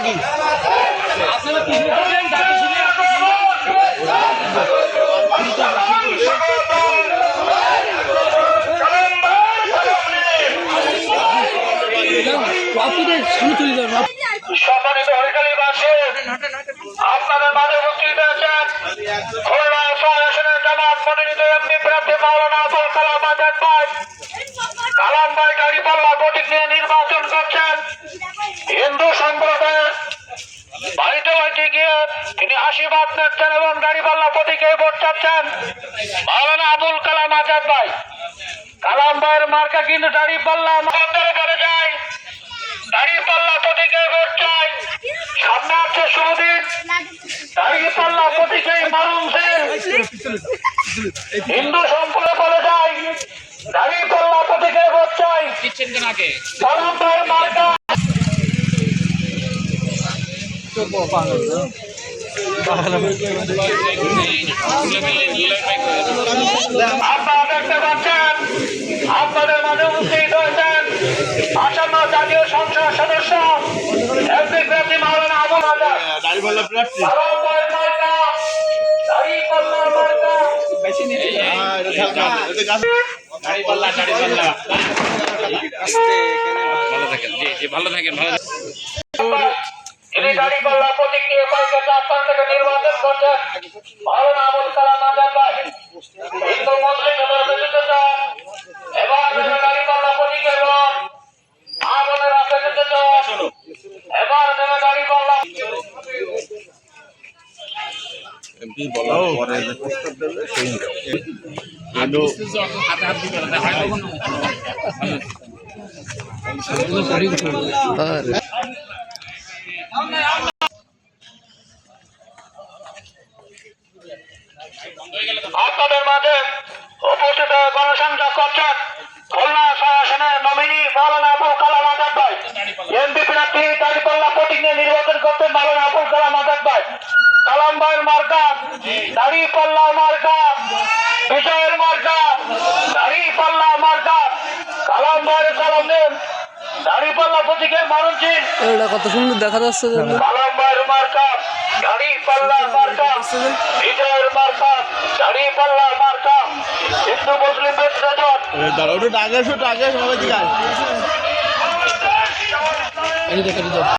নাকি সম্মানিত হরিকালীবাসী, আপনাদের মাঝে উপস্থিত আছেন খুলনা ছয় আসনের জামাত মনোনীত এমপি প্রার্থী মাওলানা আবুল কালাম আজাদ ভাই। কালাম ভাই দাঁড়িপাল্লা প্রতীক নিয়ে নির্বাচন করছেন। হিন্দু সম্প্রদায়ের বাড়িতে বাড়িতে গিয়ে তিনি আশীর্বাদ নিচ্ছেন এবং দাঁড়িপাল্লা প্রতীকে ভোট চাচ্ছেন মাওলানা আবুল কালাম আজাদ ভাই। কালাম ভাইয়ের মার্কা কিন্তু দাঁড়িপাল্লা বলে যায়, দাঁড়িপাল্লা প্রতীকে ভোট চাই। সামনে আছে শুভদিন, দাঁড়িপাল্লা প্রতীকে মারুন সেন। হিন্দু সম্প্রদায় বলে যায়, দাঁড়িপাল্লা প্রতীকে ভোট চাই। কালাম ভাইয়ের মার্কা আপনারা দেখতে পাচ্ছেন, আপনাদের মাঝে উপস্থিত হয়েছেন আসন্ন জাতীয় সংসদ সদস্য এমপি প্রার্থী মাওলানা আবুল আজাদ। কালাম ভাইয়ের মার্কা দাঁড়িপাল্লা মার্কা। তিনি দাঁড়িপাল্লা প্রতীক নিয়ে কয়েকটা চারপাশ থেকে নির্বাচন করছেন মাওলানা আবুল কালাম আজাদ ভাই। হিন্দু মুসলিম এবার বেঁচে চান, এবার দাঁড়িপাল্লা প্রতীকের ভোট। আমাদের রাতে যেতে চান, এবার দেবে দাঁড়িপাল্লা। আপনাদের মাঝে উপস্থিত হয়ে গণসংযোগ করছেন খুলনা ছয় আসনের নমিনি মাওলানা আবুল কালাম আজাদ ভাই। এমপি প্রার্থী দাঁড়িপাল্লা প্রতীক নিয়ে নির্বাচন করতেন মাওলানা আবুল কালাম আজাদ ভাই। কালাম ভাইয়ের মার্কা দাঁড়িপাল্লা মার্কা, বিজয়ের মার্কা দাঁড়িপাল্লা মার্কা। কালাম ভাইয়ের কালাম নেন, দাঁড়িপাল্লা প্রতীকে মারুন সেন। এটা কত সুন্দর দেখা যাচ্ছে। কালাম ভাইয়ের মার্কা দাঁড়িপাল্লা মার্কা, বিজয়ের মার্কা দাঁড়িপাল্লা মার্কা। হিন্দু মুসলিম দাঁড়াও, টাকা সবাই দিকে